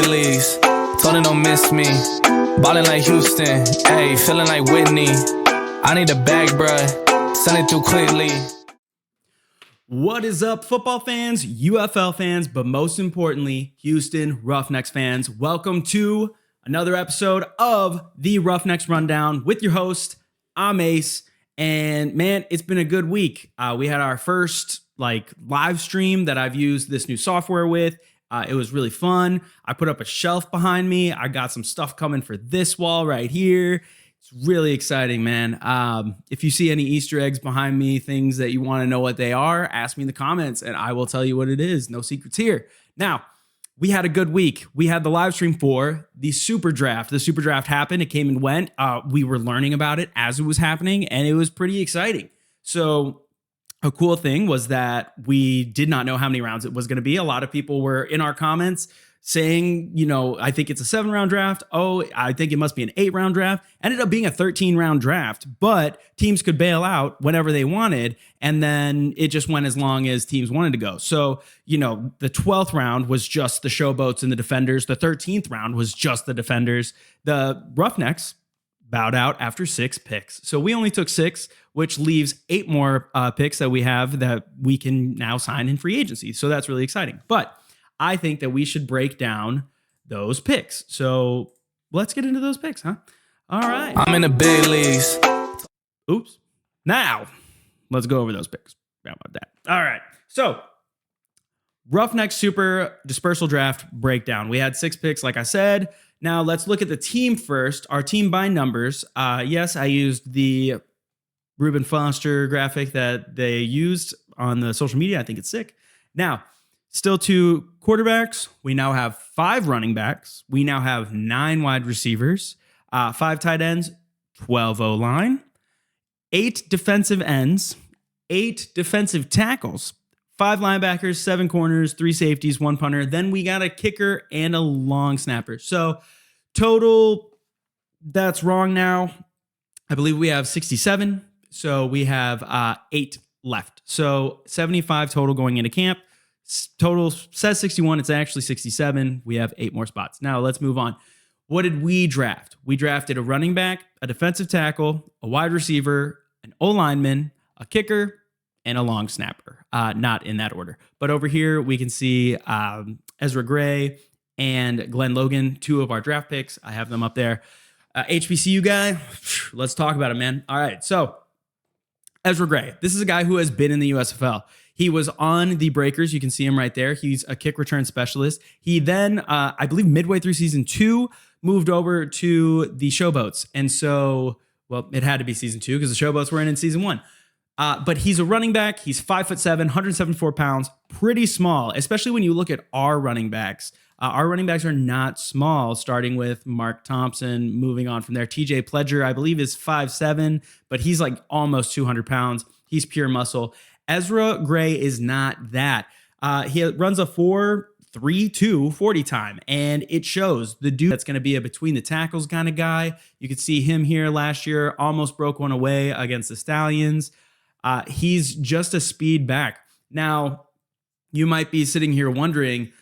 big leagues. Told her don't miss me. Ballin' like Houston. Ayy, feeling like Whitney. I need a bag, bruh. Send it through quickly. What is up, football fans, UFL fans, but most importantly, Houston Roughnecks fans? Welcome to another episode of the Roughnecks Rundown with your host. I'm Ace, and man, it's been a good week. We had our first live stream that I've used this new software with. It was really fun. I put up a shelf behind me. I got some stuff coming for this wall right here. It's really exciting, man. If you see any Easter eggs behind me, things that you want to know what they are, ask me in the comments and I will tell you what it is. No secrets here. Now, we had a good week. We had the live stream for the Super Draft. The Super Draft happened. It came and went. We were learning about it as it was happening, and it was pretty exciting. So a cool thing was that we did not know how many rounds it was going to be. A lot of people were in our comments saying, I think it's a 7-round draft. Oh, I think it must be an 8-round draft. Ended up being a 13-round draft, but teams could bail out whenever they wanted. And then it just went as long as teams wanted to go. So, the 12th round was just the Showboats and the Defenders. The 13th round was just the Defenders. The Roughnecks bowed out after 6 picks. So we only took 6, which leaves 8 more picks that we have that we can now sign in free agency. So that's really exciting. But I think that we should break down those picks. So let's get into those picks, huh? All right. I'm in the big leagues. Oops. Now, let's go over those picks. How about that? All right. So, Roughnecks Super Dispersal Draft breakdown. We had 6 picks, like I said. Now, let's look at the team first. Our team by numbers. Yes, I used the Reuben Foster graphic that they used on the social media. I think it's sick. Now, still 2 quarterbacks. We now have 5 running backs. We now have 9 wide receivers, 5 tight ends, 12 O-line, 8 defensive ends, 8 defensive tackles, 5 linebackers, 7 corners, 3 safeties, 1 punter. Then we got a kicker and a long snapper. So total, that's wrong now. I believe we have 67. So we have 8 left. So 75 total going into camp. Total says 61. It's actually 67. We have 8 more spots. Now let's move on. What did we draft? We drafted a running back, a defensive tackle, a wide receiver, an O-lineman, a kicker, and a long snapper. Not in that order. But over here, we can see Ezra Gray and Glenn Logan, 2 of our draft picks. I have them up there. HBCU guy, let's talk about it, man. All right, so Ezra Gray. This is a guy who has been in the USFL. He was on the Breakers. You can see him right there. He's a kick return specialist. He then, I believe midway through season 2, moved over to the Showboats. And so, well, it had to be season 2 because the Showboats were in season 1. But he's a running back. He's 5'7", 174 pounds, pretty small, especially when you look at our running backs. Our running backs are not small, starting with Mark Thompson, moving on from there. TJ Pledger, I believe, is 5'7", but he's like almost 200 pounds. He's pure muscle. Ezra Gray is not that. He runs a 4.32 40 time, and it shows. The dude that's going to be a between the tackles kind of guy. You could see him here last year, almost broke one away against the Stallions. He's just a speed back. Now, you might be sitting here wondering,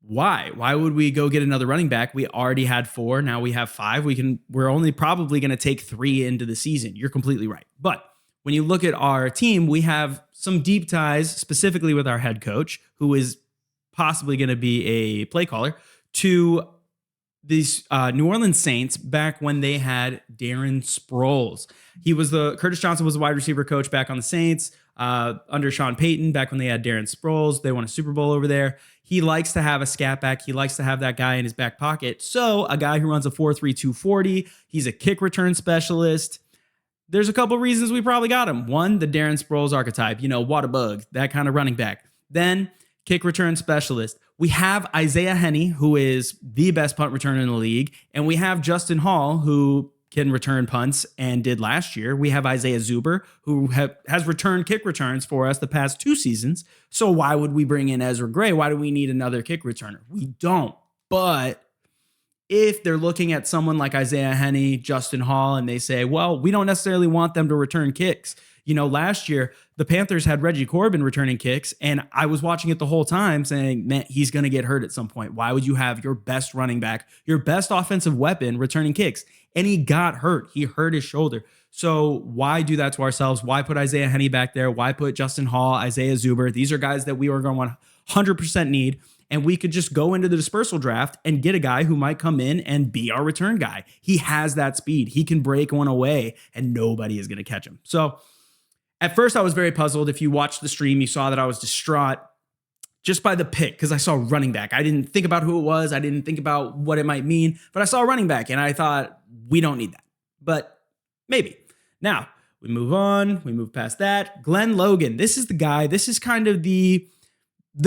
why? Why would we go get another running back? We already had 4. Now we have 5. We're only probably going to take 3 into the season. You're completely right. But when you look at our team, we have some deep ties, specifically with our head coach, who is possibly going to be a play caller, to these New Orleans Saints back when they had Darren Sproles. Curtis Johnson was a wide receiver coach back on the Saints under Sean Payton back when they had Darren Sproles. They won a Super Bowl over there. He likes to have a scat back. He likes to have that guy in his back pocket. So a guy who runs a 4.32 40, he's a kick return specialist. There's a couple reasons we probably got him. One, the Darren Sproles archetype, water bug, that kind of running back. Then kick return specialist. We have Isaiah Henney, who is the best punt returner in the league. And we have Justin Hall, who can return punts and did last year. We have Isaiah Zuber, who has returned kick returns for us the past 2 seasons. So why would we bring in Ezra Gray? Why do we need another kick returner? We don't. But if they're looking at someone like Isaiah Henney, Justin Hall, and they say, well, we don't necessarily want them to return kicks. Last year, the Panthers had Reggie Corbin returning kicks, and I was watching it the whole time saying, man, he's going to get hurt at some point. Why would you have your best running back, your best offensive weapon returning kicks? And he got hurt. He hurt his shoulder. So why do that to ourselves? Why put Isaiah Henney back there? Why put Justin Hall, Isaiah Zuber? These are guys that we are going to 100% need. And we could just go into the dispersal draft and get a guy who might come in and be our return guy. He has that speed. He can break one away and nobody is going to catch him. So at first I was very puzzled. If you watched the stream, you saw that I was distraught just by the pick because I saw running back. I didn't think about who it was. I didn't think about what it might mean, but I saw running back and I thought, we don't need that. But maybe. Now, we move on. We move past that. Glenn Logan. This is the guy. This is kind of the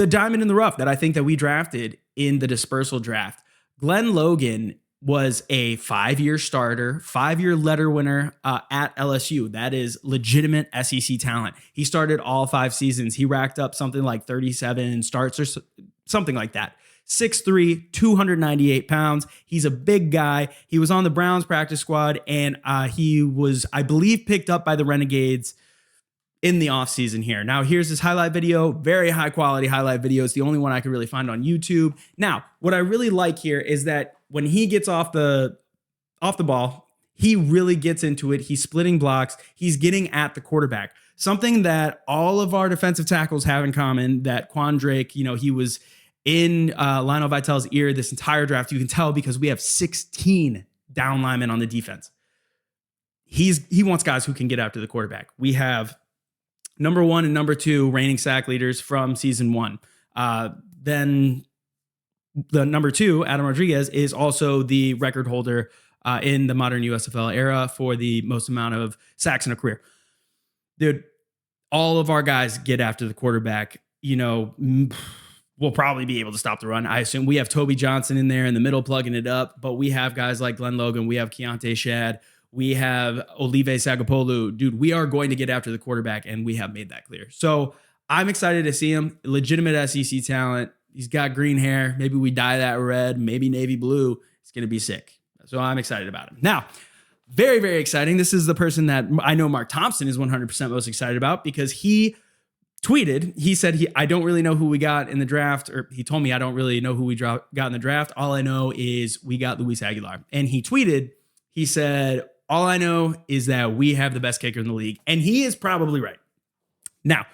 diamond in the rough that I think that we drafted in the dispersal draft. Glenn Logan was a 5-year starter, 5-year letter winner at LSU. That is legitimate SEC talent. He started all 5 seasons. He racked up something like 37 starts or something like that. 6'3", 298 pounds. He's a big guy. He was on the Browns practice squad, and he was, I believe, picked up by the Renegades in the offseason here. Now, here's his highlight video. Very high quality highlight video. It's the only one I could really find on YouTube. Now, what I really like here is that when he gets off the ball, he really gets into it. He's splitting blocks. He's getting at the quarterback. Something that all of our defensive tackles have in common, that Quan Drake, he was in Lionel Vitale's ear this entire draft. You can tell because we have 16 down linemen on the defense. He wants guys who can get after the quarterback. We have number 1 and number 2 reigning sack leaders from season 1. Then the number 2, Adam Rodriguez, is also the record holder in the modern USFL era for the most amount of sacks in a career. Dude, all of our guys get after the quarterback. We'll probably be able to stop the run. I assume we have Toby Johnson in there in the middle plugging it up, but we have guys like Glenn Logan. We have Keontae Shad. We have Olive Sagapolu. Dude, we are going to get after the quarterback, and we have made that clear. So I'm excited to see him. Legitimate SEC talent. He's got green hair. Maybe we dye that red, maybe navy blue. It's going to be sick. So I'm excited about him. Now, very, very exciting. This is the person that I know Mark Thompson is 100% most excited about because he tweeted, he said, I don't really know who we got in the draft, or he told me I don't really know who we got in the draft. All I know is we got Luis Aguilar. And he tweeted, he said, all I know is that we have the best kicker in the league. And he is probably right. Now,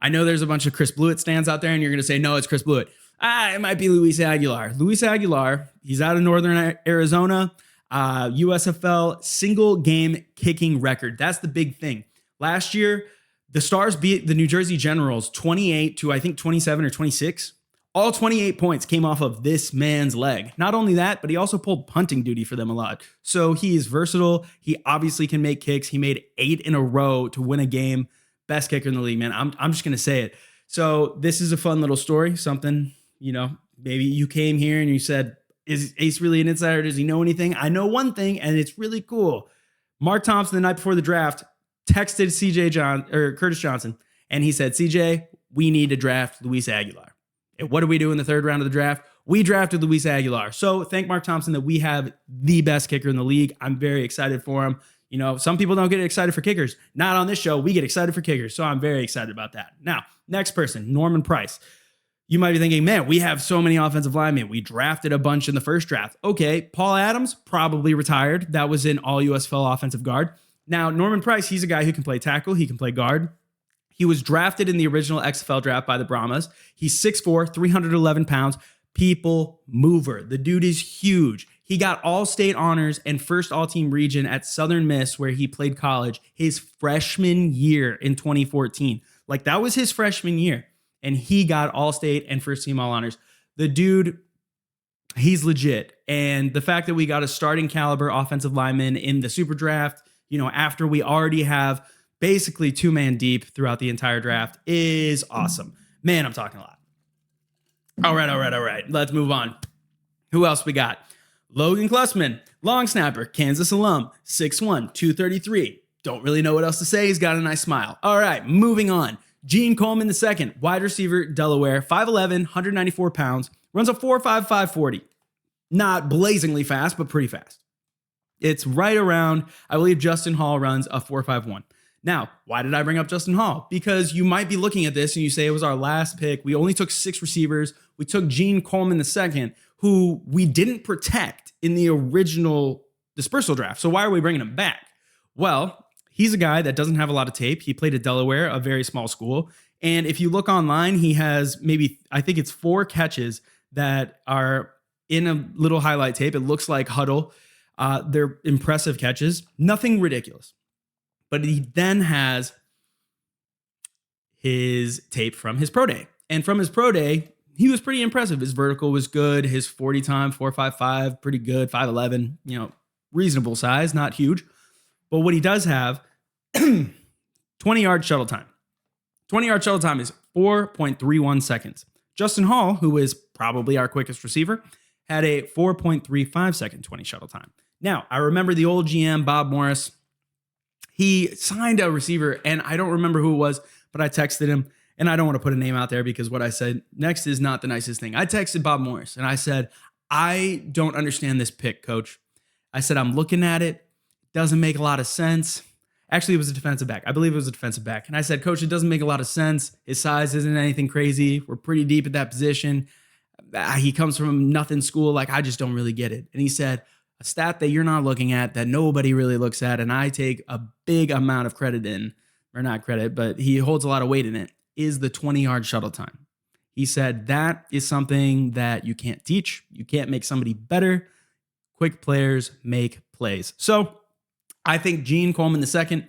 I know there's a bunch of Chris Blewett stands out there, and you're going to say, no, it's Chris Blewett. It might be Luis Aguilar. Luis Aguilar, he's out of Northern Arizona, USFL single game kicking record. That's the big thing. Last year, the Stars beat the New Jersey Generals 28 to, I think, 27 or 26. All 28 points came off of this man's leg. Not only that, but he also pulled punting duty for them a lot. So he is versatile. He obviously can make kicks. He made 8 in a row to win a game. Best kicker in the league, man. I'm just going to say it. So this is a fun little story. Something, maybe you came here and you said, is Ace really an insider? Does he know anything? I know one thing, and it's really cool. Mark Thompson, the night before the draft, texted Curtis Johnson, and he said, CJ, we need to draft Luis Aguilar. And what do we do in the 3rd round of the draft? We drafted Luis Aguilar. So thank Mark Thompson that we have the best kicker in the league. I'm very excited for him. Some people don't get excited for kickers. Not on this show. We get excited for kickers. So I'm very excited about that. Now, next person, Norman Price. You might be thinking, man, we have so many offensive linemen. We drafted a bunch in the first draft. Okay, Paul Adams, probably retired. That was in all USFL offensive guard. Now, Norman Price, he's a guy who can play tackle. He can play guard. He was drafted in the original XFL draft by the Brahmas. He's 6'4", 311 pounds. People mover. The dude is huge. He got all-state honors and first all-team region at Southern Miss, where he played college, his freshman year in 2014. Like, that was his freshman year. And he got all-state and first-team all-honors. The dude, he's legit. And the fact that we got a starting caliber offensive lineman in the super draft, after we already have basically 2-man deep throughout the entire draft, is awesome. Man, I'm talking a lot. All right. Let's move on. Who else we got? Logan Klussman, long snapper, Kansas alum, 6'1", 233. Don't really know what else to say. He's got a nice smile. All right, moving on. Gene Coleman II, wide receiver, Delaware, 5'11", 194 pounds, runs a 4.5, 540. Not blazingly fast, but pretty fast. It's right around, I believe Justin Hall runs a 4.51. Now, why did I bring up Justin Hall? Because you might be looking at this and you say it was our last pick. We only took 6 receivers. We took Gene Coleman II, who we didn't protect in the original dispersal draft. So why are we bringing him back? Well, he's a guy that doesn't have a lot of tape. He played at Delaware, a very small school. And if you look online, he has I think it's 4 catches that are in a little highlight tape. It looks like huddle. They're impressive catches. Nothing ridiculous. But he then has his tape from his pro day. And from his pro day, he was pretty impressive. His vertical was good. His 40 time, 4.55, pretty good. 5'11, reasonable size, not huge. But what he does have, 20-yard shuttle time. 20-yard shuttle time is 4.31 seconds. Justin Hall, who is probably our quickest receiver, had a 4.35 second 20 shuttle time. Now, I remember the old GM, Bob Morris. He signed a receiver, and I don't remember who it was, but I texted him, and I don't want to put a name out there because what I said next is not the nicest thing. I texted Bob Morris, and I said, I don't understand this pick, coach. I said, I'm looking at it. It doesn't make a lot of sense. Actually, it was a defensive back. I believe it was a defensive back. And I said, coach, it doesn't make a lot of sense. His size isn't anything crazy. We're pretty deep at that position. He comes from nothing school. I just don't really get it. And he said, a stat that you're not looking at, that nobody really looks at, and I take a big amount of credit in, or not credit, but he holds a lot of weight in it, is the 20-yard shuttle time. He said that is something that you can't teach. You can't make somebody better. Quick players make plays. So I think Gene Coleman II,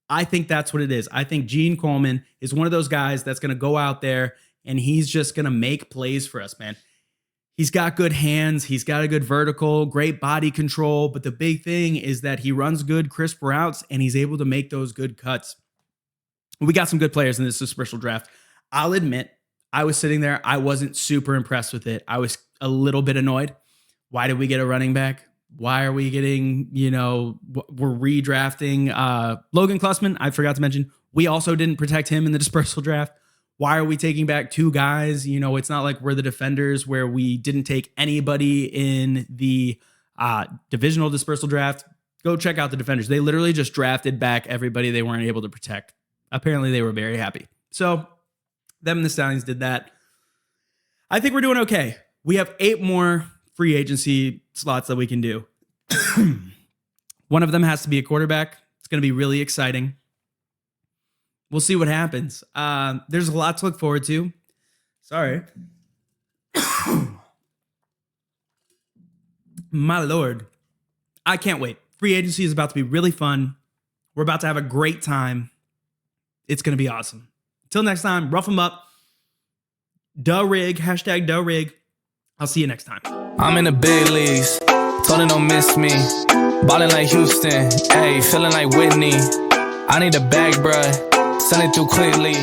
I think that's what it is. I think Gene Coleman is one of those guys that's going to go out there and he's just going to make plays for us, man. He's got good hands. He's got a good vertical, great body control. But the big thing is that he runs good, crisp routes, and he's able to make those good cuts. We got some good players in this dispersal draft. I'll admit, I was sitting there. I wasn't super impressed with it. I was a little bit annoyed. Why did we get a running back? Why are we getting, we're redrafting Logan Klussman. I forgot to mention, we also didn't protect him in the dispersal draft. Why are we taking back 2 guys? It's not like we're the defenders where we didn't take anybody in the divisional dispersal draft. Go check out the defenders. They literally just drafted back everybody they weren't able to protect. Apparently, they were very happy. So, them and the Stallions did that. I think we're doing okay. We have 8 more free agency slots that we can do. One of them has to be a quarterback. It's going to be really exciting. We'll see what happens. There's a lot to look forward to. Sorry. My Lord. I can't wait. Free agency is about to be really fun. We're about to have a great time. It's going to be awesome. Until next time, rough them up. #DaRig. #DaRig. I'll see you next time. I'm in the big leagues. Told her don't miss me. Ballin' like Houston. Ayy, feeling like Whitney. I need a bag, bruh. Send it through quickly.